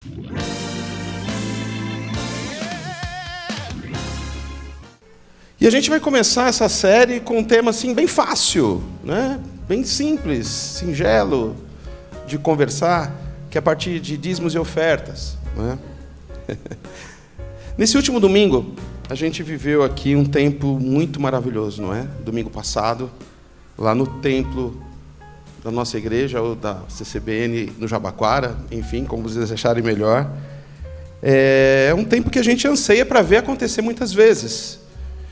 E a gente vai começar essa série com um tema assim bem fácil, né? Bem simples, singelo de conversar, que é a partir de dízimos e ofertas, né? Nesse último domingo, a gente viveu aqui um tempo muito maravilhoso, não é? Domingo passado, lá no templo da nossa igreja, ou da CCBN no Jabaquara, enfim, como vocês acharem melhor. É um tempo que a gente anseia para ver acontecer muitas vezes.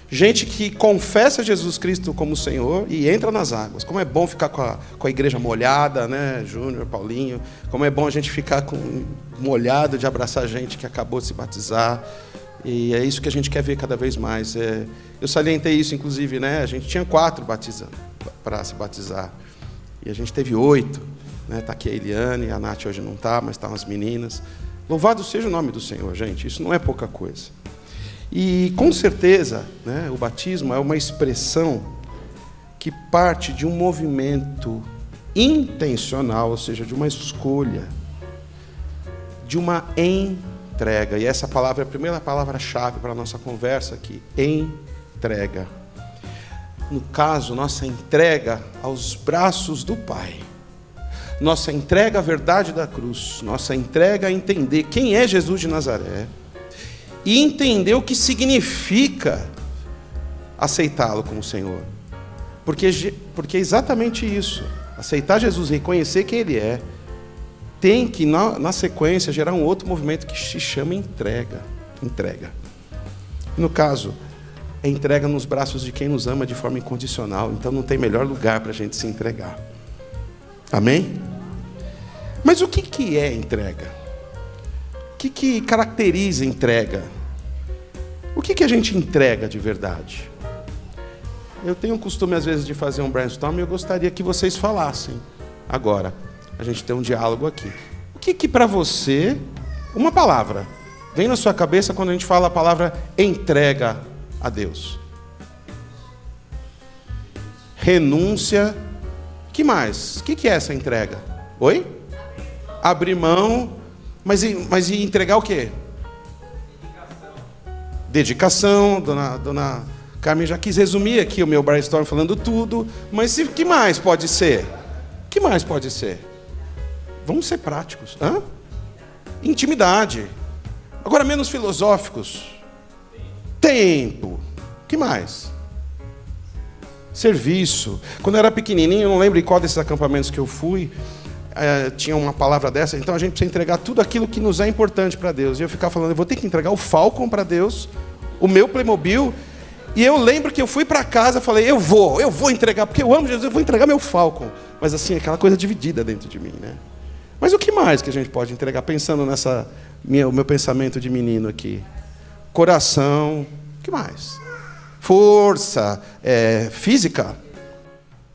Gente que confessa Jesus Cristo como Senhor e entra nas águas. Como é bom ficar com a igreja molhada, né, Júnior, Paulinho? Como é bom a gente ficar molhado de abraçar gente que acabou de se batizar. E é isso que a gente quer ver cada vez mais. Eu salientei isso, inclusive, né? A gente tinha 4 batizando para se batizar. E a gente teve 8. Né? Está aqui a Eliane, a Nath hoje não está, mas estão as meninas. Louvado seja o nome do Senhor, gente. Isso não é pouca coisa. E, com certeza, né, o batismo é uma expressão que parte de um movimento intencional, ou seja, de uma escolha, de uma entrega. E essa palavra é a primeira palavra-chave para a nossa conversa aqui, entrega. No caso, nossa entrega aos braços do Pai. Nossa entrega à verdade da cruz. Nossa entrega a entender quem é Jesus de Nazaré. E entender o que significa aceitá-lo como Senhor. Porque é exatamente isso. Aceitar Jesus, reconhecer quem Ele é, tem que, na sequência, gerar um outro movimento que se chama entrega. Entrega. E no caso, é entrega nos braços de quem nos ama de forma incondicional. Então não tem melhor lugar para a gente se entregar. Amém? Mas o que é entrega? O que caracteriza entrega? O que a gente entrega de verdade? Eu tenho o costume, às vezes, de fazer um brainstorm e eu gostaria que vocês falassem. Agora, a gente tem um diálogo aqui. O que para você, uma palavra, vem na sua cabeça quando a gente fala a palavra entrega a Deus? Renúncia. O que mais? O que é essa entrega? Oi? Abrir mão. Mas e entregar o quê? Dedicação. Dona Carmen já quis resumir aqui o meu brainstorm falando tudo. Mas o que mais pode ser? O que mais pode ser? Vamos ser práticos. Intimidade. Agora menos filosóficos. Tempo. O que mais? Serviço. Quando eu era pequenininho, eu não lembro em qual desses acampamentos que eu fui, tinha uma palavra dessa, então a gente precisa entregar tudo aquilo que nos é importante para Deus. E eu ficava falando, eu vou ter que entregar o Falcon para Deus, o meu Playmobil. E eu lembro que eu fui para casa e falei, eu vou entregar, porque eu amo Jesus, eu vou entregar meu Falcon. Mas assim, aquela coisa dividida dentro de mim, né? Mas o que mais que a gente pode entregar? Pensando o meu pensamento de menino aqui. Coração, o que mais? Força, física.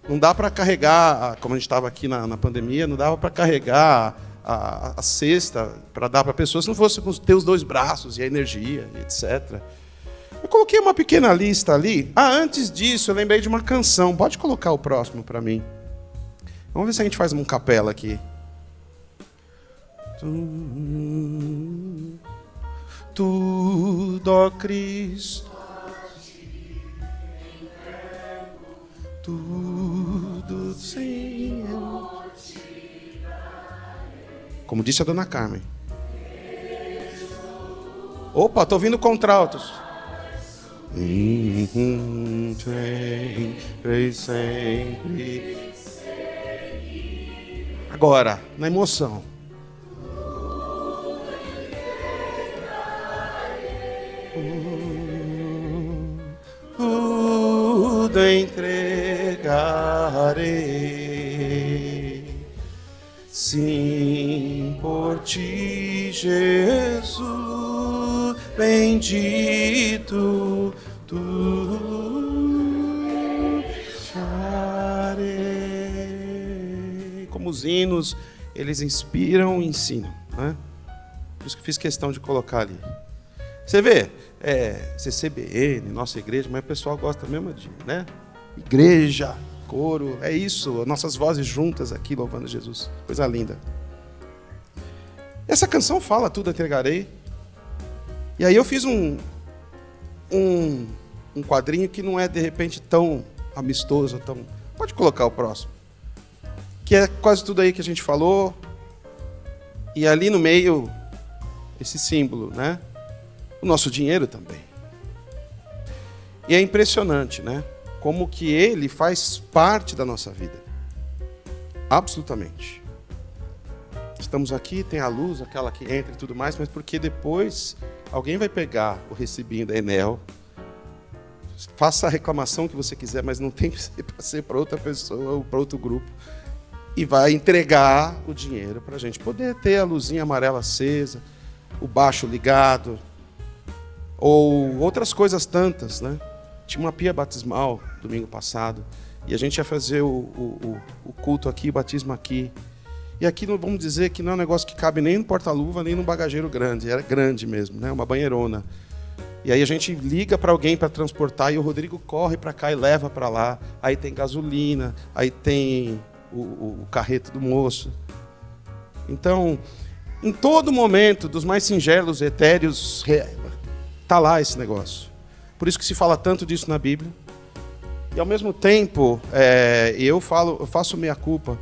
Não dá para carregar, como a gente estava aqui na pandemia, não dava para carregar a cesta para dar para a pessoa se não fosse ter os 2 braços e a energia, etc. Eu coloquei uma pequena lista ali. Antes disso, eu lembrei de uma canção. Pode colocar o próximo para mim. Vamos ver se a gente faz uma capela aqui. Tudo, ó Cristo. Tudo, Senhor. Como disse a dona Carmen. Opa, estou ouvindo contraltos. Sempre. Agora, na emoção. Tudo entregarei, sim, por ti, Jesus, bendito tu charei. Como os hinos, eles inspiram e ensinam, né? Por isso que fiz questão de colocar ali. Você vê, CCBN, nossa igreja, mas o pessoal gosta mesmo de, né? Igreja, coro, é isso, nossas vozes juntas aqui louvando Jesus, coisa linda. Essa canção fala tudo entregarei. E aí eu fiz um quadrinho que não é, de repente, tão amistoso, tão... Pode colocar o próximo. Que é quase tudo aí que a gente falou. E ali no meio, esse símbolo, né? O nosso dinheiro também. E é impressionante, né? Como que ele faz parte da nossa vida. Absolutamente. Estamos aqui, tem a luz, aquela que entra e tudo mais, mas porque depois alguém vai pegar o recibinho da Enel, faça a reclamação que você quiser, mas não tem que ser para outra pessoa ou para outro grupo, e vai entregar o dinheiro para a gente poder ter a luzinha amarela acesa, o baixo ligado, ou outras coisas tantas, né? Tinha uma pia batismal domingo passado, e a gente ia fazer o culto aqui, o batismo aqui. E aqui vamos dizer que não é um negócio que cabe nem no porta-luva, nem no bagageiro grande. Era grande mesmo, né? Uma banheirona. E aí a gente liga para alguém para transportar e o Rodrigo corre para cá e leva para lá. Aí tem gasolina, aí tem o carreto do moço. Então, em todo momento, dos mais singelos, etéreos, está lá esse negócio. Por isso que se fala tanto disso na Bíblia. E ao mesmo tempo, eu faço meia-culpa.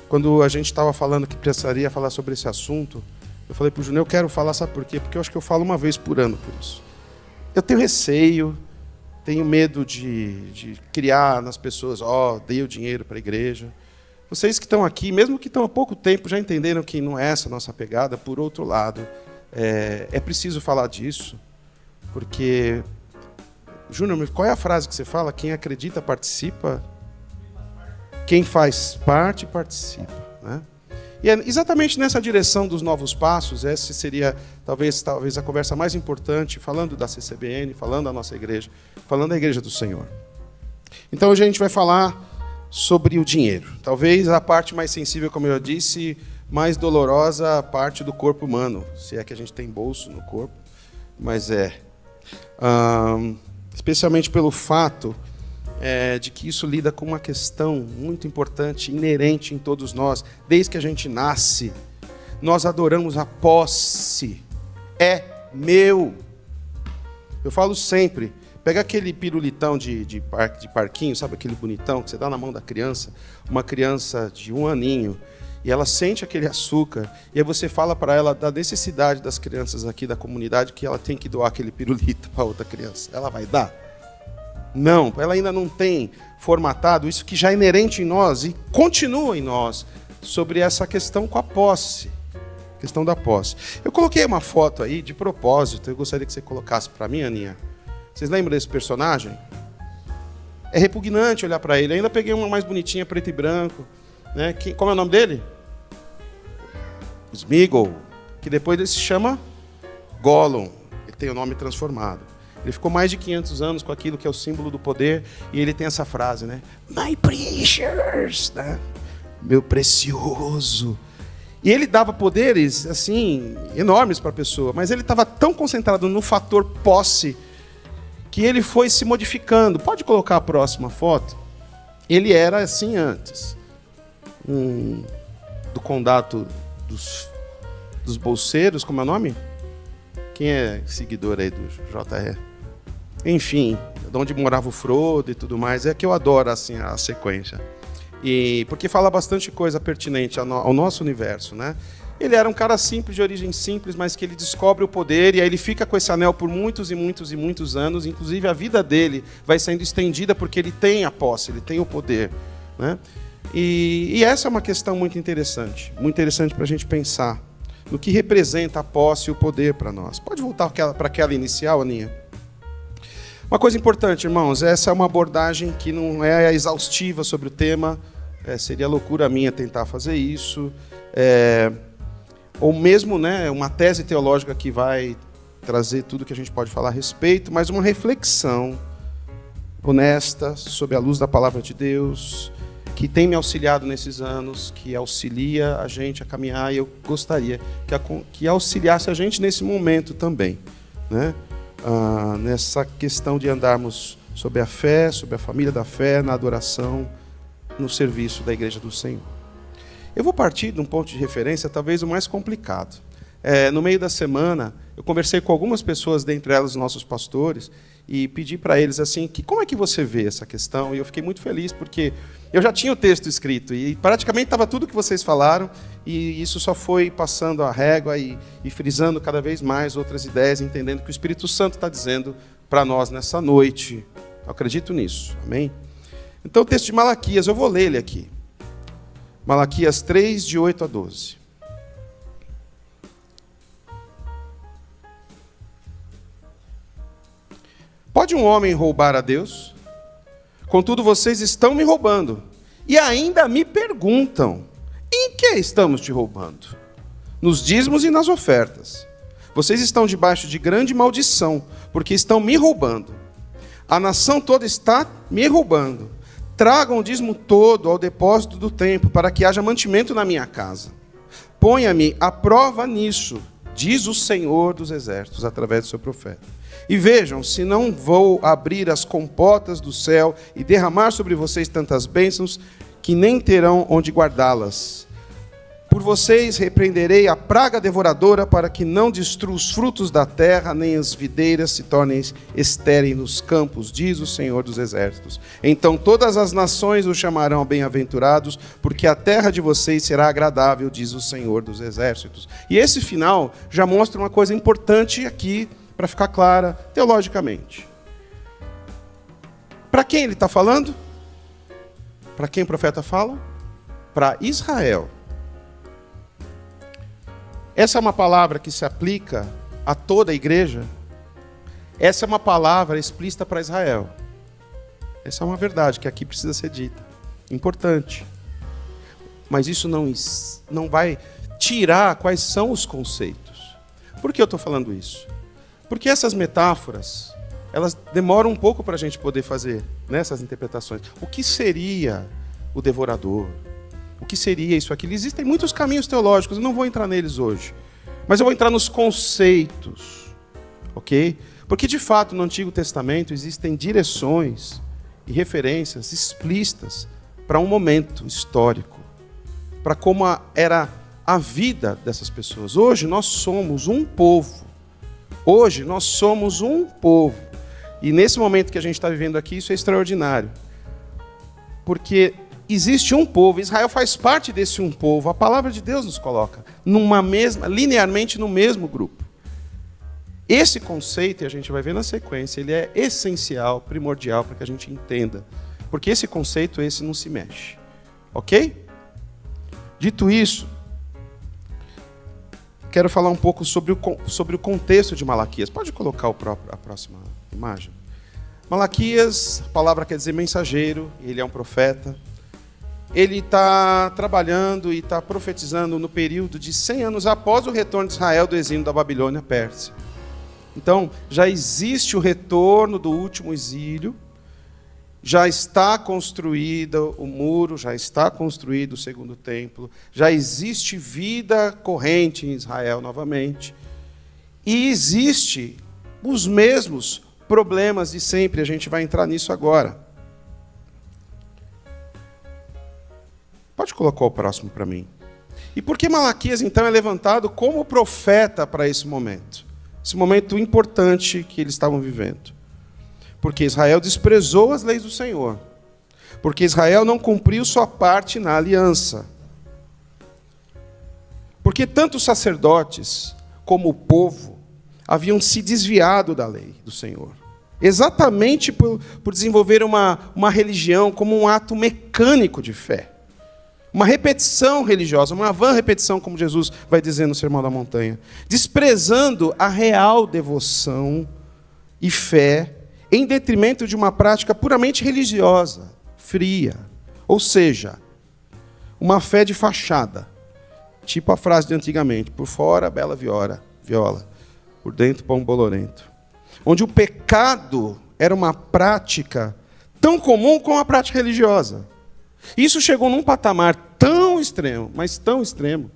Quando a gente estava falando que precisaria falar sobre esse assunto, eu falei para o Júnior, eu quero falar, sabe por quê? Porque eu acho que eu falo uma vez por ano por isso. Eu tenho receio, tenho medo de criar nas pessoas, dei o dinheiro para a igreja. Vocês que estão aqui, mesmo que estão há pouco tempo, já entenderam que não é essa a nossa pegada. Por outro lado, é preciso falar disso, porque... Júnior, qual é a frase que você fala? Quem acredita, participa. Quem faz parte, participa. Né? E é exatamente nessa direção dos novos passos, essa seria talvez a conversa mais importante, falando da CCBN, falando da nossa igreja, falando da igreja do Senhor. Então hoje a gente vai falar sobre o dinheiro. Talvez a parte mais sensível, como eu disse, mais dolorosa, a parte do corpo humano. Se é que a gente tem bolso no corpo, mas especialmente pelo fato de que isso lida com uma questão muito importante, inerente em todos nós. Desde que a gente nasce, nós adoramos a posse. É meu. Eu falo sempre, pega aquele pirulitão de parquinho, sabe aquele bonitão que você dá na mão da criança, uma criança de 1 aninho, e ela sente aquele açúcar, e aí você fala para ela da necessidade das crianças aqui da comunidade que ela tem que doar aquele pirulito para outra criança. Ela vai dar? Não, ela ainda não tem formatado isso que já é inerente em nós e continua em nós sobre essa questão com a posse, questão da posse. Eu coloquei uma foto aí de propósito, eu gostaria que você colocasse para mim, Aninha. Vocês lembram desse personagem? É repugnante olhar para ele. Eu ainda peguei uma mais bonitinha, preto e branco. Né? Como é o nome dele? Sméagol, que depois ele se chama Gollum. Ele tem o nome transformado. Ele ficou mais de 500 anos com aquilo que é o símbolo do poder, e ele tem essa frase, né? My precious, né? Meu precioso. E ele dava poderes, assim, enormes para a pessoa, mas ele estava tão concentrado no fator posse que ele foi se modificando. Pode colocar a próxima foto? Ele era assim antes. Do condado dos bolseiros, como é o nome? Quem é seguidor aí do JR? Enfim, de onde morava o Frodo e tudo mais. É que eu adoro assim, a sequência. E porque fala bastante coisa pertinente ao nosso universo, né? Ele era um cara simples, de origem simples, mas que ele descobre o poder, e aí ele fica com esse anel por muitos e muitos e muitos anos. Inclusive a vida dele vai sendo estendida porque ele tem a posse, ele tem o poder, né? E essa é uma questão muito interessante para a gente pensar no que representa a posse e o poder para nós. Pode voltar para aquela inicial, Aninha? Uma coisa importante, irmãos, essa é uma abordagem que não é exaustiva sobre o tema, seria loucura minha tentar fazer isso, ou mesmo, né, uma tese teológica que vai trazer tudo que a gente pode falar a respeito, mas uma reflexão honesta, sob a luz da palavra de Deus, que tem me auxiliado nesses anos, que auxilia a gente a caminhar, e eu gostaria que auxiliasse a gente nesse momento também, né? Nessa questão de andarmos sob a fé, sob a família da fé, na adoração, no serviço da Igreja do Senhor. Eu vou partir de um ponto de referência talvez o mais complicado. no meio da semana, eu conversei com algumas pessoas, dentre elas os nossos pastores, e pedi para eles assim, como é que você vê essa questão? E eu fiquei muito feliz, porque eu já tinha o texto escrito, e praticamente estava tudo que vocês falaram, e isso só foi passando a régua e frisando cada vez mais outras ideias, entendendo que o Espírito Santo está dizendo para nós nessa noite. Eu acredito nisso, amém? Então o texto de Malaquias, eu vou ler ele aqui. Malaquias 3, de 8 a 12. Pode um homem roubar a Deus? Contudo, vocês estão me roubando. E ainda me perguntam, em que estamos te roubando? Nos dízimos e nas ofertas. Vocês estão debaixo de grande maldição, porque estão me roubando. A nação toda está me roubando. Tragam o dízimo todo ao depósito do templo, para que haja mantimento na minha casa. Ponha-me à prova nisso, diz o Senhor dos Exércitos, através do seu profeta. E vejam, se não vou abrir as comportas do céu e derramar sobre vocês tantas bênçãos, que nem terão onde guardá-las. Por vocês repreenderei a praga devoradora, para que não destrua os frutos da terra, nem as videiras se tornem estéreis nos campos, diz o Senhor dos Exércitos. Então todas as nações os chamarão bem-aventurados, porque a terra de vocês será agradável, diz o Senhor dos Exércitos. E esse final já mostra uma coisa importante aqui, para ficar clara teologicamente. Para quem ele está falando? Para quem o profeta fala? Para Israel. Essa é uma palavra que se aplica a toda a igreja. Essa é uma palavra explícita para Israel. Essa é uma verdade que aqui precisa ser dita. Importante. Mas isso não vai tirar quais são os conceitos. Por que eu estou falando isso? Porque essas metáforas, elas demoram um pouco para a gente poder fazer nessas interpretações. O que seria o devorador? O que seria isso aqui? Existem muitos caminhos teológicos, eu não vou entrar neles hoje. Mas eu vou entrar nos conceitos, ok? Porque, de fato, no Antigo Testamento existem direções e referências explícitas para um momento histórico, para como era a vida dessas pessoas. Hoje nós somos um povo. Hoje nós somos um povo. E nesse momento que a gente está vivendo aqui, isso é extraordinário. Porque existe um povo, Israel faz parte desse um povo. A palavra de Deus nos coloca linearmente no mesmo grupo. Esse conceito, e a gente vai ver na sequência, ele é essencial, primordial para que a gente entenda. Porque esse conceito, esse não se mexe. Ok? Dito isso, quero falar um pouco sobre o contexto de Malaquias. Pode colocar a próxima imagem? Malaquias, a palavra quer dizer mensageiro, ele é um profeta. Ele está trabalhando e está profetizando no período de 100 anos após o retorno de Israel do exílio da Babilônia à Pérsia. Então, já existe o retorno do último exílio, já está construído o muro, já está construído o segundo templo, já existe vida corrente em Israel novamente, e existe os mesmos problemas de sempre, a gente vai entrar nisso agora. Pode colocar o próximo para mim. E por que Malaquias, então, é levantado como profeta para esse momento importante que eles estavam vivendo? Porque Israel desprezou as leis do Senhor. Porque Israel não cumpriu sua parte na aliança. Porque tanto os sacerdotes como o povo haviam se desviado da lei do Senhor. Exatamente por desenvolver uma religião como um ato mecânico de fé. Uma repetição religiosa, uma vã repetição, como Jesus vai dizer no Sermão da Montanha. Desprezando a real devoção e fé em detrimento de uma prática puramente religiosa, fria. Ou seja, uma fé de fachada. Tipo a frase de antigamente, por fora, bela viola, por dentro, pão bolorento. Onde o pecado era uma prática tão comum como a prática religiosa. Isso chegou num patamar tão extremo, mas tão extremo,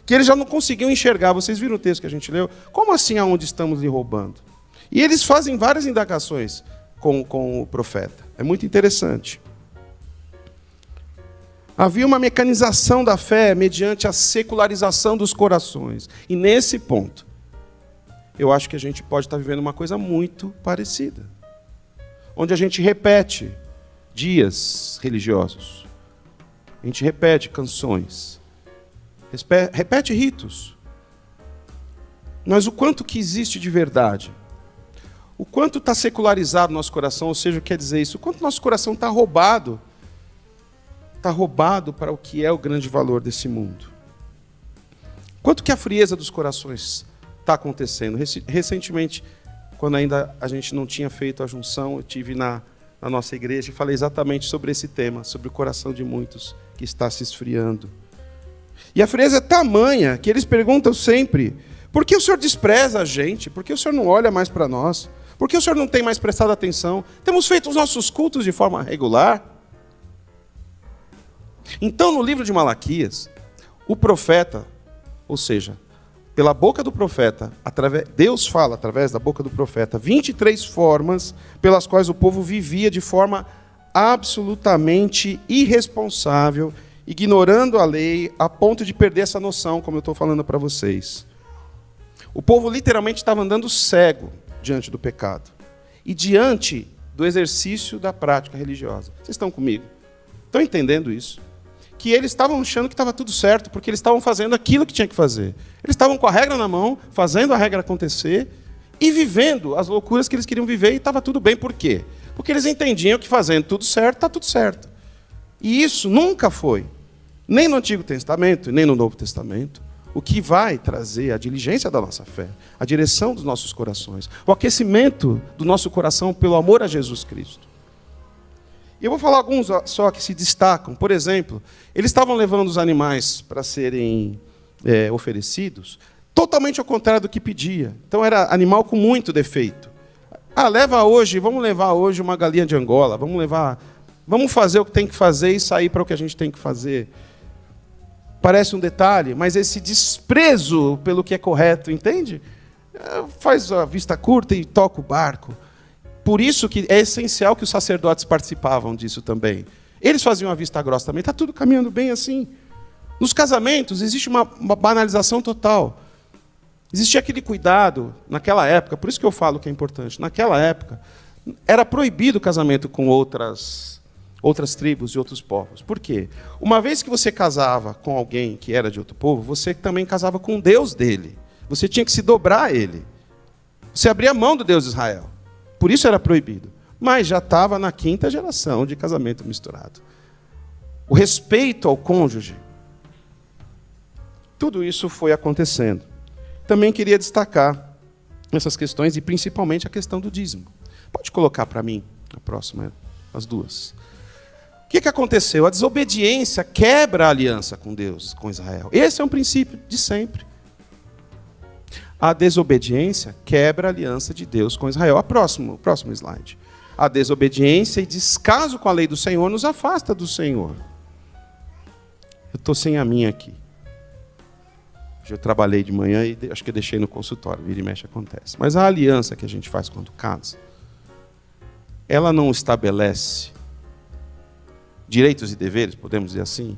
que eles já não conseguiam enxergar. Vocês viram o texto que a gente leu? Como assim aonde estamos lhe roubando? E eles fazem várias indagações com o profeta. É muito interessante. Havia uma mecanização da fé mediante a secularização dos corações. E nesse ponto, eu acho que a gente pode estar vivendo uma coisa muito parecida. Onde a gente repete dias religiosos. A gente repete canções. Repete ritos. Mas o quanto que existe de verdade? O quanto está secularizado o nosso coração, ou seja, quer dizer isso? O quanto nosso coração está roubado. Está roubado para o que é o grande valor desse mundo. Quanto que a frieza dos corações está acontecendo? Recentemente, quando ainda a gente não tinha feito a junção, eu estive na nossa igreja e falei exatamente sobre esse tema, sobre o coração de muitos que está se esfriando. E a frieza é tamanha que eles perguntam sempre: por que o Senhor despreza a gente? Por que o Senhor não olha mais para nós? Por que o Senhor não tem mais prestado atenção? Temos feito os nossos cultos de forma regular? Então, no livro de Malaquias, o profeta, ou seja, pela boca do profeta, Deus fala através da boca do profeta 23 formas pelas quais o povo vivia de forma absolutamente irresponsável, ignorando a lei, a ponto de perder essa noção, como eu estou falando para vocês. O povo literalmente estava andando cego diante do pecado e diante do exercício da prática religiosa. Vocês estão comigo? Estão entendendo isso? Que eles estavam achando que estava tudo certo, porque eles estavam fazendo aquilo que tinha que fazer. Eles estavam com a regra na mão, fazendo a regra acontecer e vivendo as loucuras que eles queriam viver, e estava tudo bem. Por quê? Porque eles entendiam que fazendo tudo certo, está tudo certo. E isso nunca foi, nem no Antigo Testamento, nem no Novo Testamento, o que vai trazer a diligência da nossa fé, a direção dos nossos corações, o aquecimento do nosso coração pelo amor a Jesus Cristo. E eu vou falar alguns só que se destacam. Por exemplo, eles estavam levando os animais para serem oferecidos totalmente ao contrário do que pedia. Então era animal com muito defeito. Vamos levar hoje uma galinha de Angola, vamos fazer o que tem que fazer e sair para o que a gente tem que fazer. Parece um detalhe, mas esse desprezo pelo que é correto, entende? Faz a vista curta e toca o barco. Por isso que é essencial que os sacerdotes participavam disso também. Eles faziam a vista grossa também. Está tudo caminhando bem assim. Nos casamentos existe uma banalização total. Existia aquele cuidado naquela época, por isso que eu falo que é importante. Naquela época, era proibido o casamento com outras tribos e outros povos. Por quê? Uma vez que você casava com alguém que era de outro povo, você também casava com o Deus dele. Você tinha que se dobrar a ele. Você abria mão do Deus de Israel. Por isso era proibido. Mas já estava na 5ª geração de casamento misturado. O respeito ao cônjuge. Tudo isso foi acontecendo. Também queria destacar essas questões e principalmente a questão do dízimo. Pode colocar para mim a próxima, as duas. O que aconteceu? A desobediência quebra a aliança com Deus, com Israel. Esse é um princípio de sempre. A desobediência quebra a aliança de Deus com Israel. O próximo slide. A desobediência e descaso com a lei do Senhor nos afasta do Senhor. Eu estou sem a minha aqui. Hoje eu trabalhei de manhã e acho que eu deixei no consultório. Vira e mexe acontece. Mas a aliança que a gente faz quando casa, ela não estabelece direitos e deveres, podemos dizer assim.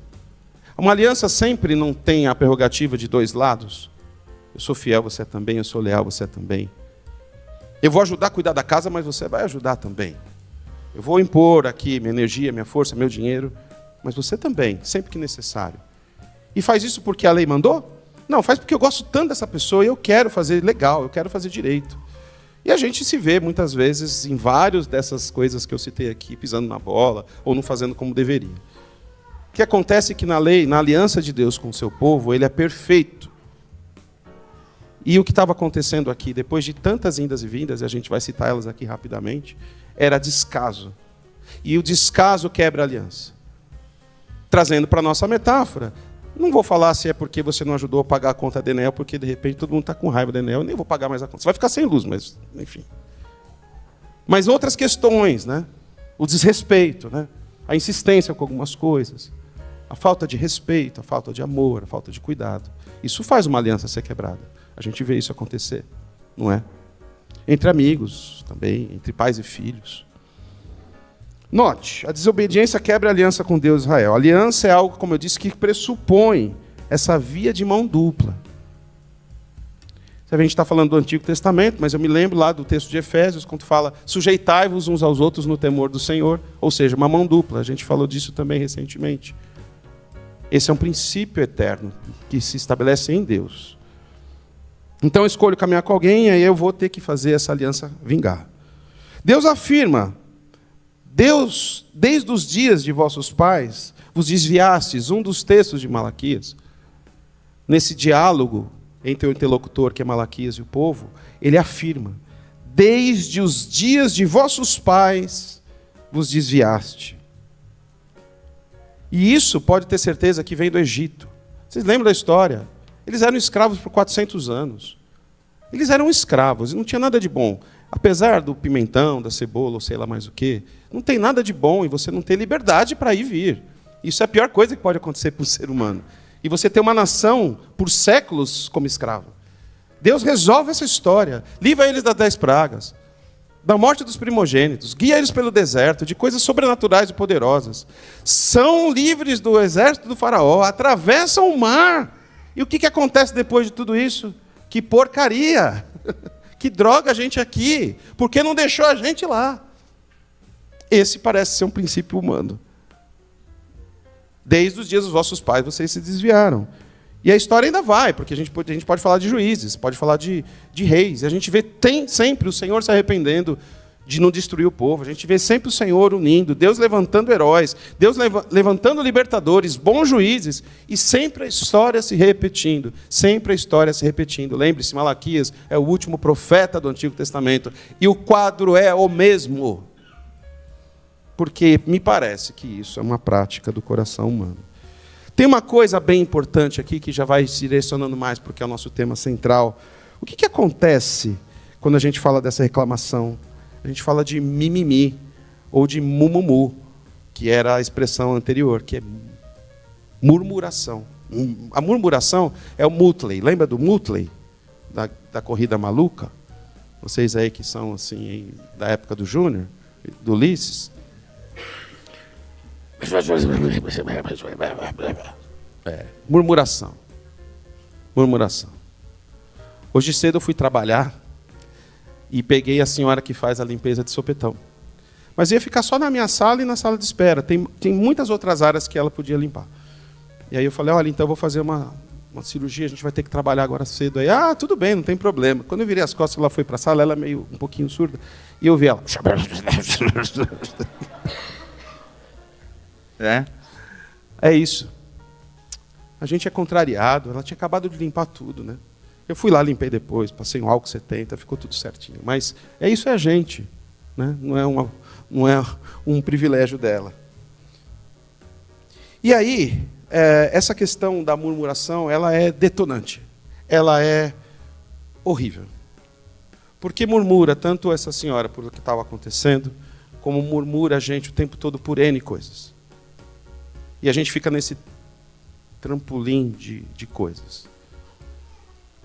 Uma aliança sempre não tem a prerrogativa de dois lados. Eu sou fiel, você também. Eu sou leal, você também. Eu vou ajudar a cuidar da casa, mas você vai ajudar também. Eu vou impor aqui minha energia, minha força, meu dinheiro, mas você também, sempre que necessário. E faz isso porque a lei mandou? Não, faz porque eu gosto tanto dessa pessoa e eu quero fazer legal, eu quero fazer direito. E a gente se vê, muitas vezes, em várias dessas coisas que eu citei aqui, pisando na bola ou não fazendo como deveria. O que acontece é que na lei, na aliança de Deus com o seu povo, ele é perfeito. E o que estava acontecendo aqui, depois de tantas indas e vindas, e a gente vai citar elas aqui rapidamente, era descaso. E o descaso quebra a aliança. Trazendo para a nossa metáfora, não vou falar se é porque você não ajudou a pagar a conta da Enel, porque de repente todo mundo está com raiva da Enel, eu nem vou pagar mais a conta. Você vai ficar sem luz, mas enfim. Mas outras questões, né? O desrespeito, né? A insistência com algumas coisas, a falta de respeito, a falta de amor, a falta de cuidado. Isso faz uma aliança ser quebrada. A gente vê isso acontecer, não é? Entre amigos também, entre pais e filhos. Note, a desobediência quebra a aliança com Deus e Israel. A aliança é algo, como eu disse, que pressupõe essa via de mão dupla. A gente está falando do Antigo Testamento, mas eu me lembro lá do texto de Efésios, quando fala, sujeitai-vos uns aos outros no temor do Senhor, ou seja, uma mão dupla. A gente falou disso também recentemente. Esse é um princípio eterno que se estabelece em Deus. Então eu escolho caminhar com alguém e aí eu vou ter que fazer essa aliança vingar. Deus afirma, Deus, desde os dias de vossos pais, vos desviastes, um dos textos de Malaquias, nesse diálogo entre o interlocutor, que é Malaquias, e o povo, ele afirma, desde os dias de vossos pais vos desviaste. E isso pode ter certeza que vem do Egito. Vocês lembram da história? Eles eram escravos por 400 anos. Eles eram escravos e não tinha nada de bom. Apesar do pimentão, da cebola, ou sei lá mais o quê, não tem nada de bom em você não ter liberdade para ir e vir. Isso é a pior coisa que pode acontecer para o ser humano. E você ter uma nação por séculos como escravo. Deus resolve essa história, livra eles das 10 pragas, da morte dos primogênitos, guia eles pelo deserto, de coisas sobrenaturais e poderosas. São livres do exército do faraó, atravessam o mar. E o que acontece depois de tudo isso? Que porcaria! Que droga a gente aqui! Por que não deixou a gente lá? Esse parece ser um princípio humano. Desde os dias dos vossos pais vocês se desviaram. E a história ainda vai, porque a gente pode falar de juízes, pode falar de reis. E a gente vê sempre o Senhor se arrependendo de não destruir o povo. A gente vê sempre o Senhor unindo, Deus levantando heróis, Deus levantando libertadores, bons juízes, e sempre a história se repetindo. Sempre a história se repetindo. Lembre-se, Malaquias é o último profeta do Antigo Testamento. E o quadro é o mesmo. Porque me parece que isso é uma prática do coração humano. Tem uma coisa bem importante aqui, que já vai se direcionando mais, porque é o nosso tema central. O que acontece quando a gente fala dessa reclamação? A gente fala de mimimi, ou de mumumu, que era a expressão anterior, que é murmuração. A murmuração é o Mutley. Lembra do Mutley? Da corrida maluca? Vocês aí que são assim, da época do Júnior, do Ulisses. Murmuração. Hoje cedo eu fui trabalhar e peguei a senhora que faz a limpeza de sopetão. Mas ia ficar só na minha sala e na sala de espera. Tem muitas outras áreas que ela podia limpar. E aí eu falei, olha, então eu vou fazer uma cirurgia, a gente vai ter que trabalhar agora cedo. Aí, tudo bem, não tem problema. Quando eu virei as costas, ela foi para a sala, ela meio um pouquinho surda, e eu vi ela. É isso. A gente é contrariado. Ela tinha acabado de limpar tudo, né? Eu fui lá, limpei depois, passei um álcool 70, ficou tudo certinho. Mas isso é a gente, né? Não é um privilégio dela. E aí, essa questão da murmuração, ela é detonante. Ela é horrível. Porque murmura tanto essa senhora por o que estava acontecendo, como murmura a gente o tempo todo por N coisas. E a gente fica nesse trampolim de coisas.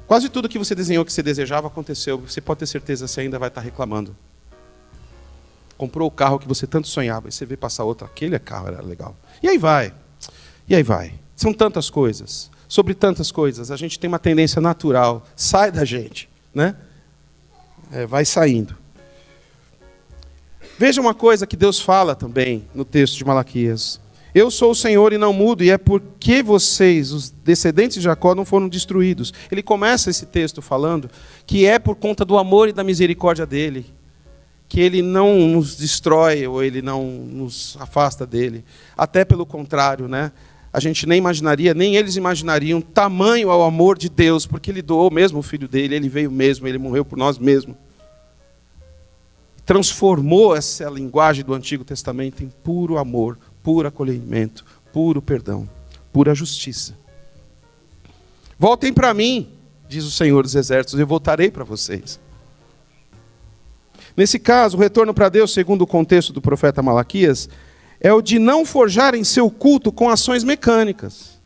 Quase tudo que você desenhou, que você desejava, aconteceu. Você pode ter certeza que você ainda vai estar reclamando. Comprou o carro que você tanto sonhava, e você vê passar outro, aquele carro era legal. E aí vai. São tantas coisas. Sobre tantas coisas, a gente tem uma tendência natural. Sai da gente, né? Vai saindo. Veja uma coisa que Deus fala também no texto de Malaquias. Eu sou o Senhor e não mudo, e é porque vocês, os descendentes de Jacó, não foram destruídos. Ele começa esse texto falando que é por conta do amor e da misericórdia dele, que ele não nos destrói, ou ele não nos afasta dele. Até pelo contrário, né? A gente nem imaginaria, nem eles imaginariam tamanho ao amor de Deus, porque ele doou mesmo o filho dele, ele veio mesmo, ele morreu por nós mesmos. Transformou essa linguagem do Antigo Testamento em puro amor, puro acolhimento, puro perdão, pura justiça. Voltem para mim, diz o Senhor dos Exércitos, eu voltarei para vocês. Nesse caso, o retorno para Deus, segundo o contexto do profeta Malaquias, é o de não forjarem seu culto com ações mecânicas,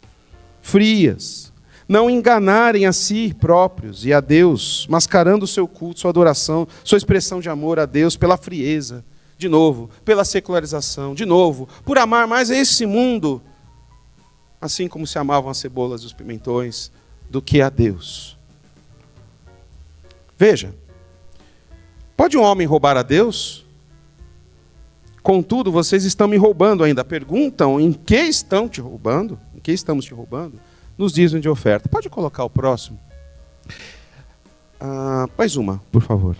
frias, não enganarem a si próprios e a Deus, mascarando o seu culto, sua adoração, sua expressão de amor a Deus pela frieza, de novo, pela secularização, de novo, por amar mais esse mundo, assim como se amavam as cebolas e os pimentões, do que a Deus. Veja, pode um homem roubar a Deus? Contudo, vocês estão me roubando ainda. Perguntam em que estão te roubando? Em que estamos te roubando? Nos dízimos de oferta. Pode colocar o próximo? Mais uma, por favor.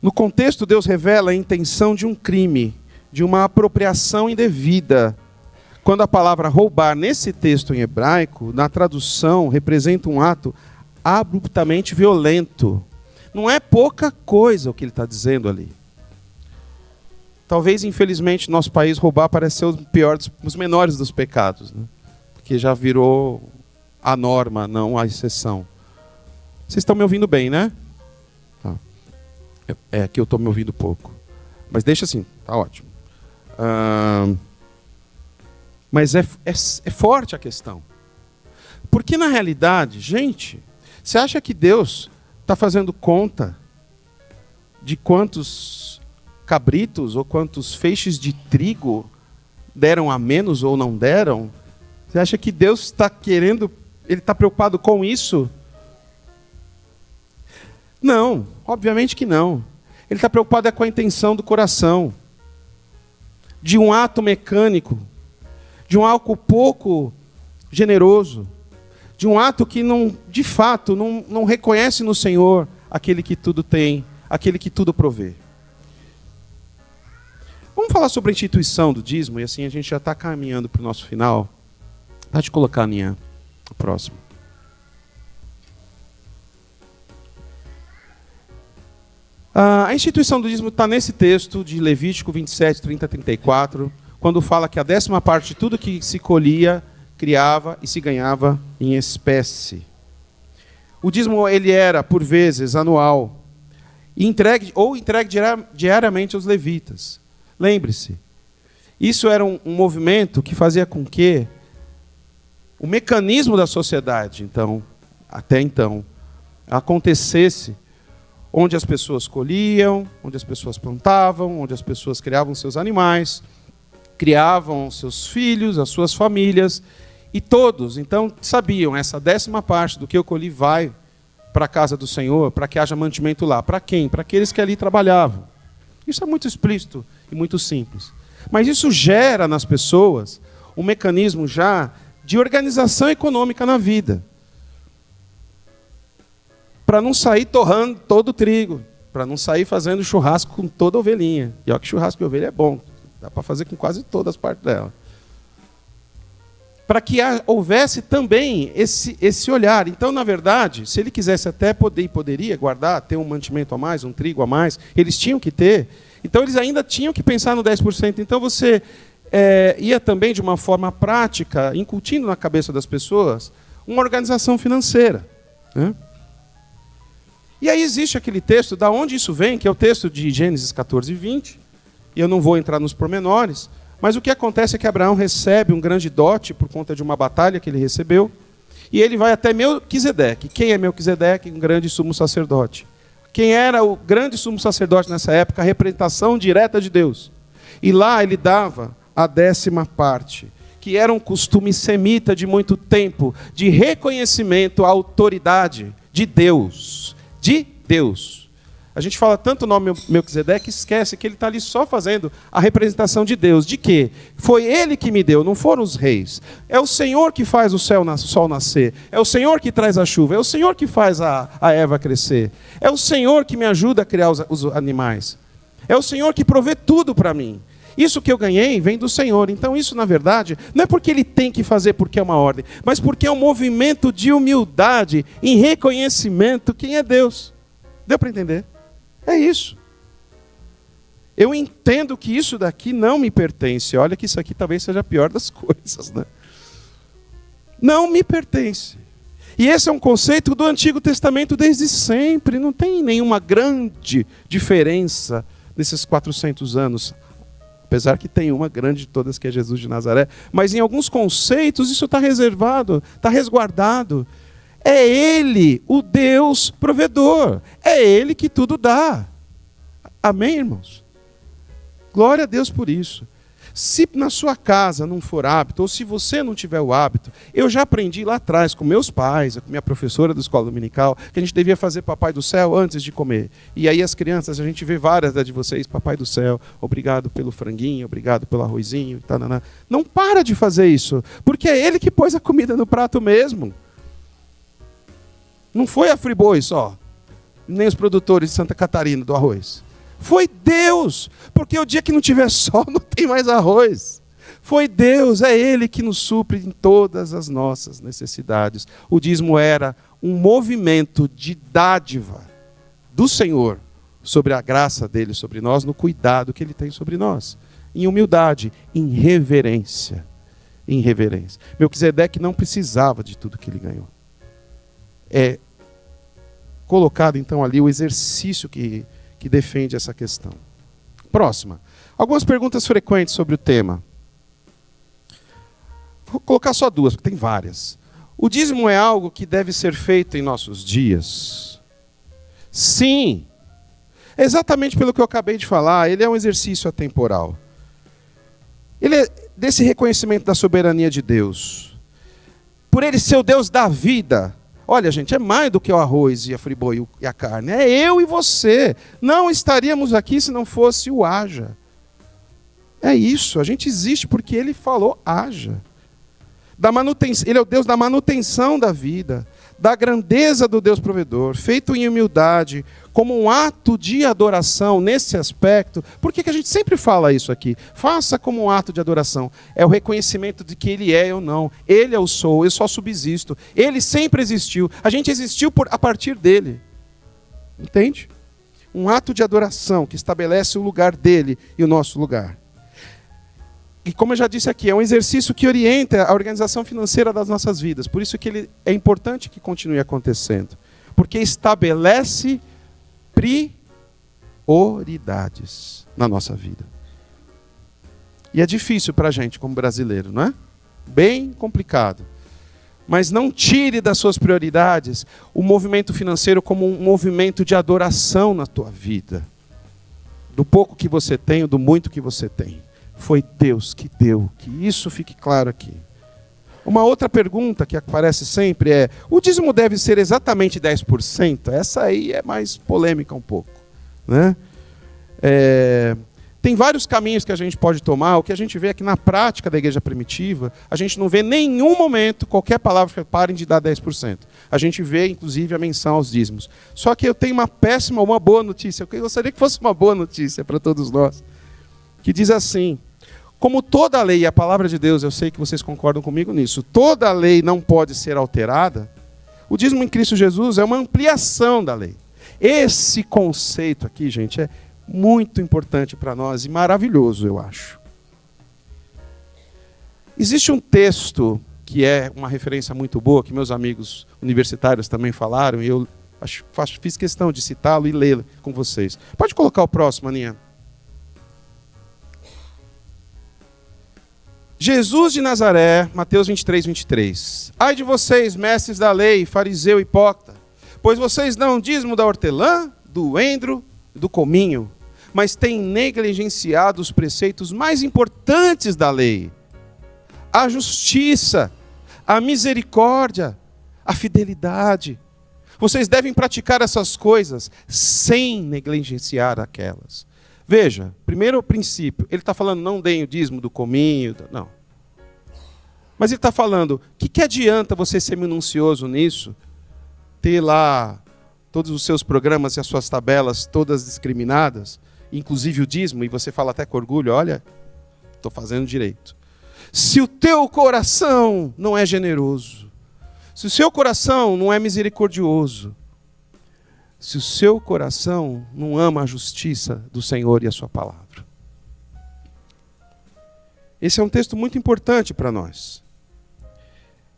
No contexto, Deus revela a intenção de um crime, de uma apropriação indevida. Quando a palavra roubar, nesse texto em hebraico, na tradução, representa um ato abruptamente violento. Não é pouca coisa o que ele está dizendo ali. Talvez, infelizmente, no nosso país, roubar parece ser o pior, os menores dos pecados, né? Porque já virou a norma, não a exceção. Vocês estão me ouvindo bem, né? Tá. É que eu estou me ouvindo pouco. Mas deixa assim, tá ótimo. Mas é forte a questão. Porque, na realidade, gente, você acha que Deus está fazendo conta de quantos cabritos ou quantos feixes de trigo deram a menos ou não deram? Você acha que Deus está querendo, ele está preocupado com isso? Não, obviamente que não. Ele está preocupado com a intenção do coração, de um ato mecânico, de um algo pouco generoso, de um ato que não, de fato, não reconhece no Senhor aquele que tudo tem, aquele que tudo provê. Vamos falar sobre a instituição do dízimo, e assim a gente já está caminhando para o nosso final. Pode colocar a minha próxima. A instituição do dízimo está nesse texto de Levítico 27, 30 a 34, quando fala que a 10ª parte de tudo que se colhia, criava e se ganhava em espécie. O dízimo ele era, por vezes, anual, entregue diariamente aos levitas. Lembre-se, isso era um movimento que fazia com que o mecanismo da sociedade, então, até então, acontecesse onde as pessoas colhiam, onde as pessoas plantavam, onde as pessoas criavam seus animais, criavam seus filhos, as suas famílias, e todos, então, sabiam, essa 10ª parte do que eu colhi vai para a casa do Senhor, para que haja mantimento lá. Para quem? Para aqueles que ali trabalhavam. Isso é muito explícito e muito simples. Mas isso gera nas pessoas um mecanismo já de organização econômica na vida. Para não sair torrando todo o trigo, para não sair fazendo churrasco com toda a ovelhinha. E olha que churrasco de ovelha é bom, dá para fazer com quase todas as partes dela. Para que houvesse também esse olhar. Então, na verdade, se ele quisesse até poderia guardar, ter um mantimento a mais, um trigo a mais, eles tinham que ter. Então, eles ainda tinham que pensar no 10%. Então, você ia também, de uma forma prática, incutindo na cabeça das pessoas, uma organização financeira, né? E aí existe aquele texto, da onde isso vem, que é o texto de Gênesis 14, 20. E eu não vou entrar nos pormenores, mas o que acontece é que Abraão recebe um grande dote por conta de uma batalha que ele recebeu, e ele vai até Melquisedeque. Quem é Melquisedeque? Um grande sumo sacerdote. Quem era o grande sumo sacerdote nessa época? A representação direta de Deus. E lá ele dava a 10ª parte, que era um costume semita de muito tempo, de reconhecimento à autoridade de Deus. De Deus. A gente fala tanto o nome Melquisedeque que esquece que ele está ali só fazendo a representação de Deus. De quê? Foi ele que me deu, não foram os reis. É o Senhor que faz o sol nascer. É o Senhor que traz a chuva. É o Senhor que faz a erva crescer. É o Senhor que me ajuda a criar os animais. É o Senhor que provê tudo para mim. Isso que eu ganhei vem do Senhor. Então isso, na verdade, não é porque ele tem que fazer porque é uma ordem, mas porque é um movimento de humildade em reconhecimento quem é Deus. Deu para entender? É isso. Eu entendo que isso daqui não me pertence. Olha que isso aqui talvez seja a pior das coisas, né? Não me pertence. E esse é um conceito do Antigo Testamento desde sempre. Não tem nenhuma grande diferença nesses 400 anos. Apesar que tem uma grande de todas, que é Jesus de Nazaré. Mas em alguns conceitos isso está reservado, está resguardado. É Ele, o Deus provedor. É Ele que tudo dá. Amém, irmãos? Glória a Deus por isso. Se na sua casa não for hábito, ou se você não tiver o hábito, eu já aprendi lá atrás com meus pais, com minha professora da escola dominical, que a gente devia fazer Papai do Céu antes de comer. E aí as crianças, a gente vê várias de vocês, Papai do Céu, obrigado pelo franguinho, obrigado pelo arrozinho. Tananá. Não para de fazer isso, porque é ele que pôs a comida no prato mesmo. Não foi a Friboi só, nem os produtores de Santa Catarina do arroz. Foi Deus, porque o dia que não tiver sol não tem mais arroz. Foi Deus, é Ele que nos supre em todas as nossas necessidades. O dízimo era um movimento de dádiva do Senhor sobre a graça dele sobre nós, no cuidado que Ele tem sobre nós. Em humildade, em reverência. Em reverência. Melquisedeque não precisava de tudo que ele ganhou. É colocado então ali o exercício que defende essa questão. Próxima. Algumas perguntas frequentes sobre o tema. Vou colocar só duas, porque tem várias. O dízimo é algo que deve ser feito em nossos dias? Sim. Exatamente pelo que eu acabei de falar, ele é um exercício atemporal. Ele é desse reconhecimento da soberania de Deus. Por ele ser o Deus da vida. Olha, gente, é mais do que o arroz e a Friboi e a carne. É eu e você. Não estaríamos aqui se não fosse o haja. É isso. A gente existe porque ele falou haja. Ele é o Deus da manutenção da vida, da grandeza do Deus provedor, feito em humildade, como um ato de adoração nesse aspecto. Por que a gente sempre fala isso aqui? Faça como um ato de adoração. É o reconhecimento de que ele é eu não. Ele é o sou, eu só subsisto. Ele sempre existiu. A gente existiu a partir dele. Entende? Um ato de adoração que estabelece o lugar dele e o nosso lugar. E como eu já disse aqui, é um exercício que orienta a organização financeira das nossas vidas. Por isso que ele é importante que continue acontecendo. Porque estabelece prioridades na nossa vida. E é difícil para a gente como brasileiro, não é? Bem complicado. Mas não tire das suas prioridades o movimento financeiro como um movimento de adoração na tua vida. Do pouco que você tem, do muito que você tem. Foi Deus que deu, que isso fique claro aqui. Uma outra pergunta que aparece sempre é: o dízimo deve ser exatamente 10%? Essa aí é mais polêmica um pouco, né? Tem vários caminhos que a gente pode tomar. O que a gente vê é que na prática da igreja primitiva, a gente não vê em nenhum momento qualquer palavra que parem de dar 10%. A gente vê, inclusive, a menção aos dízimos. Só que eu tenho uma péssima, uma boa notícia. Eu gostaria que fosse uma boa notícia para todos nós. Que diz assim: como toda lei, e a palavra de Deus, eu sei que vocês concordam comigo nisso, toda lei não pode ser alterada, o dízimo em Cristo Jesus é uma ampliação da lei. Esse conceito aqui, gente, é muito importante para nós e maravilhoso, eu acho. Existe um texto que é uma referência muito boa, que meus amigos universitários também falaram, e eu fiz questão de citá-lo e lê-lo com vocês. Pode colocar o próximo, Aninha. Jesus de Nazaré, Mateus 23, 23. Ai de vocês, mestres da lei, fariseu hipócrita, pois vocês dão dízimo da hortelã, do endro e do cominho, mas têm negligenciado os preceitos mais importantes da lei: a justiça, a misericórdia, a fidelidade. Vocês devem praticar essas coisas sem negligenciar aquelas. Veja, primeiro princípio, ele está falando não deem o dízimo do cominho, não. Mas ele está falando, o que adianta você ser minucioso nisso, ter lá todos os seus programas e as suas tabelas todas discriminadas, inclusive o dízimo, e você fala até com orgulho, olha, estou fazendo direito. Se o teu coração não é generoso, se o seu coração não é misericordioso, se o seu coração não ama a justiça do Senhor e a sua palavra. Esse é um texto muito importante para nós.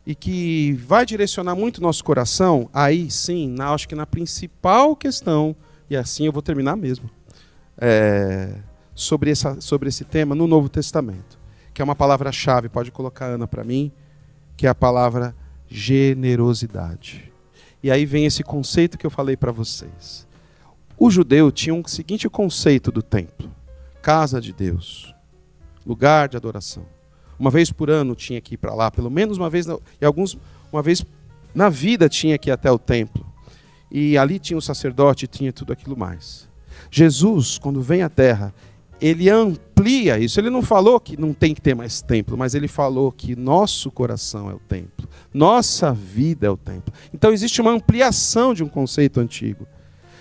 E que vai direcionar muito o nosso coração, aí sim, acho que na principal questão, e assim eu vou terminar mesmo, sobre esse tema no Novo Testamento, que é uma palavra-chave, pode colocar, Ana, para mim, que é a palavra generosidade. E aí vem esse conceito que eu falei para vocês. O judeu tinha um seguinte conceito do templo: casa de Deus, lugar de adoração. Uma vez por ano tinha que ir para lá, pelo menos uma vez, e alguns uma vez na vida tinha que ir até o templo. E ali tinha o sacerdote, tinha tudo aquilo mais. Jesus, quando vem à terra, ele amplia isso. Ele não falou que não tem que ter mais templo, mas ele falou que nosso coração é o templo, nossa vida é o templo. Então existe uma ampliação de um conceito antigo,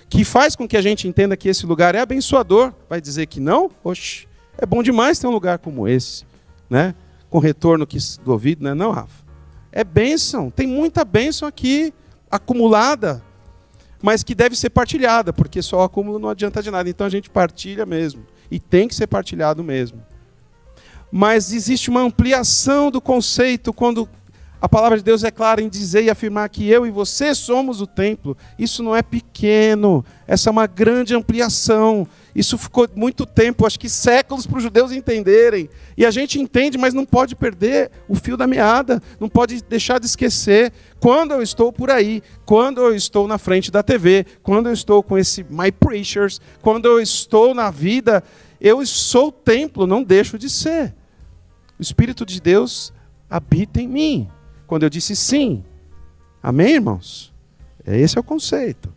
que faz com que a gente entenda que esse lugar é abençoador. Vai dizer que não? Oxe, é bom demais ter um lugar como esse, né? Com retorno do ouvido, né? Não, Rafa? É bênção, tem muita bênção aqui, acumulada, mas que deve ser partilhada, porque só o acúmulo não adianta de nada. Então a gente partilha mesmo, e tem que ser partilhado mesmo. Mas existe uma ampliação do conceito quando a palavra de Deus é clara em dizer e afirmar que eu e você somos o templo. Isso não é pequeno, essa é uma grande ampliação. Isso ficou muito tempo, acho que séculos, para os judeus entenderem. E a gente entende, mas não pode perder o fio da meada, não pode deixar de esquecer. Quando eu estou por aí, quando eu estou na frente da TV, quando eu estou com esse My Preachers, quando eu estou na vida, eu sou o templo, não deixo de ser. O Espírito de Deus habita em mim. Quando eu disse sim. Amém, irmãos? Esse é o conceito.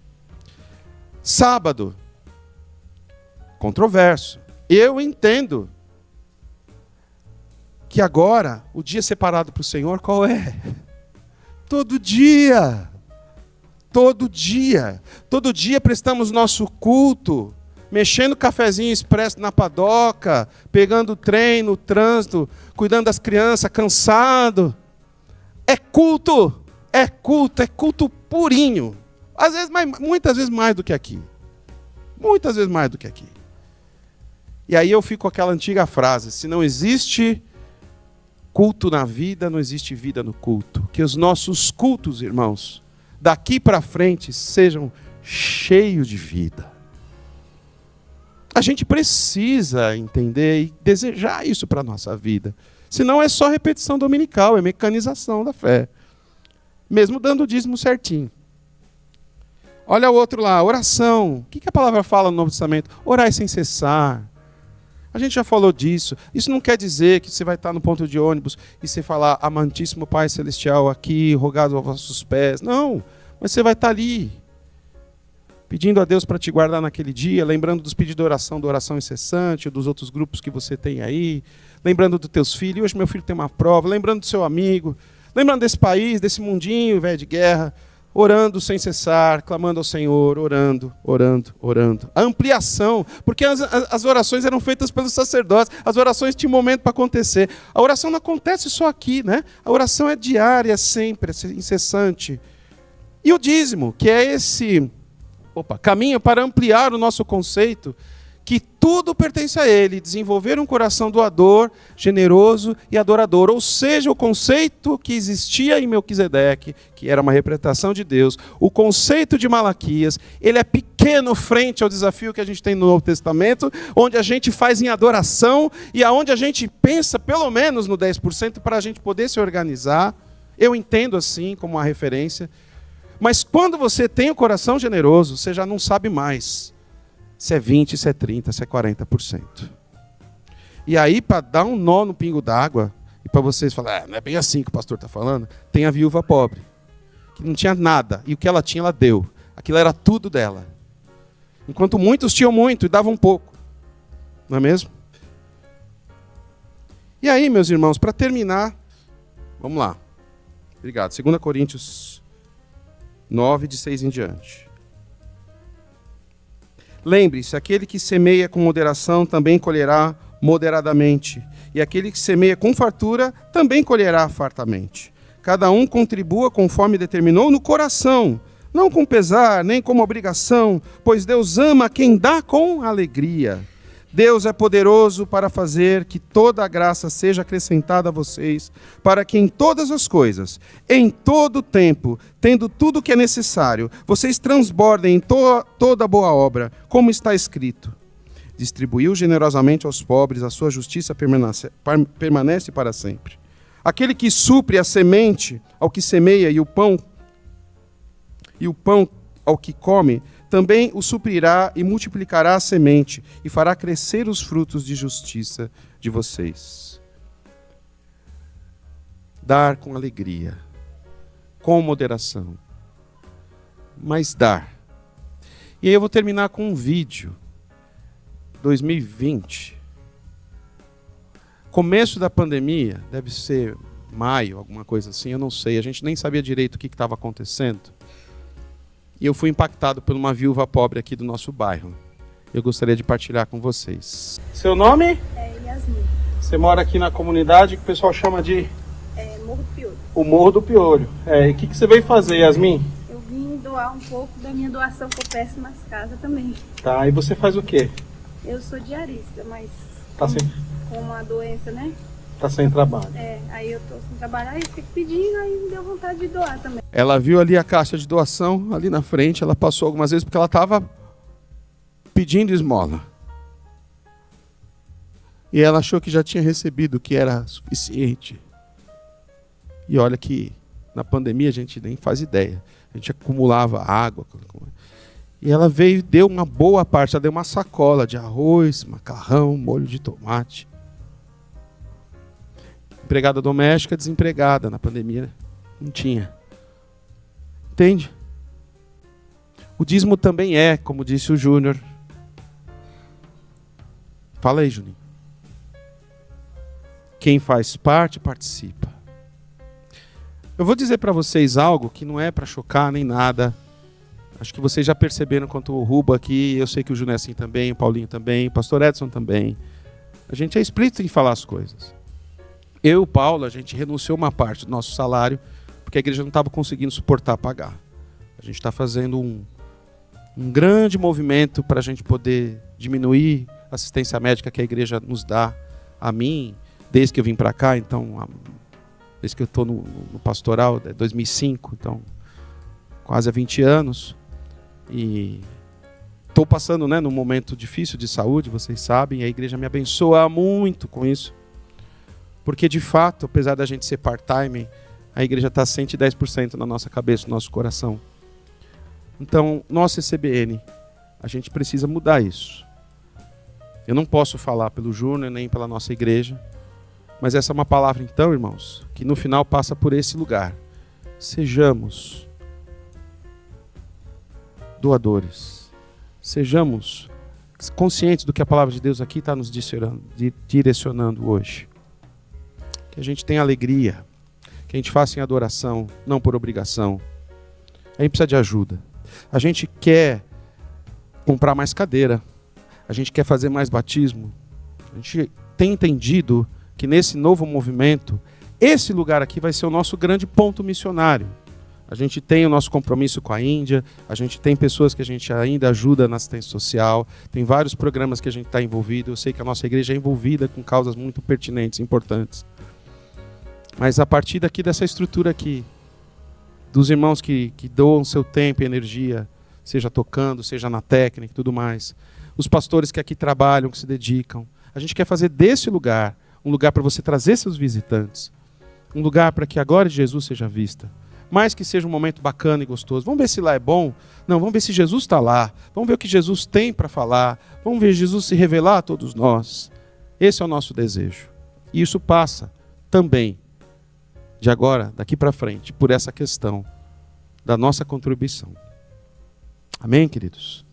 Sábado. Controverso. Eu entendo que agora, o dia separado para o Senhor, qual é? Todo dia. Todo dia. Todo dia prestamos nosso culto, mexendo cafezinho expresso na padoca, pegando o trem no trânsito, cuidando das crianças, cansado. É culto purinho. Às vezes, muitas vezes mais do que aqui. Muitas vezes mais do que aqui. E aí eu fico com aquela antiga frase: se não existe culto na vida, não existe vida no culto. Que os nossos cultos, irmãos, daqui para frente sejam cheios de vida. A gente precisa entender e desejar isso para a nossa vida. Senão é só repetição dominical, é mecanização da fé. Mesmo dando o dízimo certinho. Olha o outro lá, oração. O que a palavra fala no Novo Testamento? Orai sem cessar. A gente já falou disso. Isso não quer dizer que você vai estar no ponto de ônibus e você falar: amantíssimo Pai Celestial, aqui, rogado aos vossos pés. Não, mas você vai estar ali, pedindo a Deus para te guardar naquele dia, lembrando dos pedidos de oração incessante, dos outros grupos que você tem aí, lembrando dos teus filhos. Hoje meu filho tem uma prova, lembrando do seu amigo, lembrando desse país, desse mundinho velho de guerra, orando sem cessar, clamando ao Senhor, orando. A ampliação, porque as orações eram feitas pelos sacerdotes, as orações tinham momento para acontecer. A oração não acontece só aqui, né? A oração é diária, sempre, incessante. E o dízimo, que é esse caminho para ampliar o nosso conceito, que tudo pertence a Ele, desenvolver um coração doador, generoso e adorador. Ou seja, o conceito que existia em Melquisedeque, que era uma representação de Deus, o conceito de Malaquias, ele é pequeno frente ao desafio que a gente tem no Novo Testamento, onde a gente faz em adoração e aonde a gente pensa pelo menos no 10% para a gente poder se organizar. Eu entendo assim como uma referência. Mas quando você tem o coração generoso, você já não sabe mais se é 20%, se é 30%, se é 40%. E aí, para dar um nó no pingo d'água, e para vocês falarem: não é bem assim que o pastor está falando, tem a viúva pobre, que não tinha nada, e o que ela tinha, ela deu. Aquilo era tudo dela. Enquanto muitos tinham muito e davam pouco. Não é mesmo? E aí, meus irmãos, para terminar, vamos lá. Obrigado. 2 Coríntios 9, de 6 em diante. Lembre-se, aquele que semeia com moderação também colherá moderadamente. E aquele que semeia com fartura também colherá fartamente. Cada um contribua conforme determinou no coração, não com pesar, nem como obrigação, pois Deus ama quem dá com alegria. Deus é poderoso para fazer que toda a graça seja acrescentada a vocês, para que em todas as coisas, em todo o tempo, tendo tudo o que é necessário, vocês transbordem em toda boa obra, como está escrito. Distribuiu generosamente aos pobres, a sua justiça permanece para sempre. Aquele que supre a semente ao que semeia e o pão ao que come, também o suprirá e multiplicará a semente e fará crescer os frutos de justiça de vocês. Dar com alegria, com moderação, mas dar. E aí eu vou terminar com um vídeo, 2020, começo da pandemia, deve ser maio, alguma coisa assim, eu não sei, a gente nem sabia direito o que estava acontecendo. E eu fui impactado por uma viúva pobre aqui do nosso bairro. Eu gostaria de partilhar com vocês. Seu nome? É Yasmin. Você mora aqui na comunidade que o pessoal chama de... Morro do Piolho. O Morro do Piolho. E o que você veio fazer, Yasmin? Eu vim doar um pouco da minha doação que eu peço nas casas também. Tá, e você faz o quê? Eu sou diarista, mas Tá sem... com uma doença, né? Tá sem trabalho. Aí eu tô sem trabalhar e fico pedindo, aí me deu vontade de doar também. Ela viu ali a caixa de doação, ali na frente, ela passou algumas vezes porque ela estava pedindo esmola. E ela achou que já tinha recebido, que era suficiente. E olha que na pandemia a gente nem faz ideia. A gente acumulava água. E ela veio e deu uma boa parte, ela deu uma sacola de arroz, macarrão, molho de tomate. Empregada doméstica, desempregada na pandemia, não tinha. Entende? O dízimo também é, como disse o Júnior. Fala aí, Juninho. Quem faz parte, participa. Eu vou dizer para vocês algo que não é para chocar nem nada. Acho que vocês já perceberam quanto o Ruba aqui, eu sei que o Júnior é assim também, o Paulinho também, o pastor Edson também. A gente é explícito em falar as coisas. Eu e o Paulo, a gente renunciou uma parte do nosso salário, porque a igreja não estava conseguindo suportar pagar. A gente está fazendo um grande movimento para a gente poder diminuir a assistência médica que a igreja nos dá. A mim, desde que eu vim para cá, então, desde que eu estou no pastoral, é 2005, então, quase há 20 anos. E estou passando, num momento difícil de saúde, vocês sabem, e a igreja me abençoa muito com isso. Porque, de fato, apesar da gente ser part-time, a igreja está 110% na nossa cabeça, no nosso coração. Então, nosso CCBN, a gente precisa mudar isso. Eu não posso falar pelo Júnior, nem pela nossa igreja, mas essa é uma palavra, então, irmãos, que no final passa por esse lugar. Sejamos doadores. Sejamos conscientes do que a palavra de Deus aqui está nos direcionando hoje. Que a gente tenha alegria, que a gente faça em adoração, não por obrigação. A gente precisa de ajuda. A gente quer comprar mais cadeira, a gente quer fazer mais batismo. A gente tem entendido que nesse novo movimento, esse lugar aqui vai ser o nosso grande ponto missionário. A gente tem o nosso compromisso com a Índia, a gente tem pessoas que a gente ainda ajuda na assistência social, tem vários programas que a gente está envolvido. Eu sei que a nossa igreja é envolvida com causas muito pertinentes, importantes. Mas a partir daqui dessa estrutura aqui, dos irmãos que doam seu tempo e energia, seja tocando, seja na técnica e tudo mais, os pastores que aqui trabalham, que se dedicam, a gente quer fazer desse lugar um lugar para você trazer seus visitantes, um lugar para que a glória de Jesus seja vista, mais que seja um momento bacana e gostoso. Vamos ver se lá é bom? Não, vamos ver se Jesus está lá, vamos ver o que Jesus tem para falar, vamos ver Jesus se revelar a todos nós. Esse é o nosso desejo. E isso passa também, de agora, daqui para frente, por essa questão da nossa contribuição. Amém, queridos?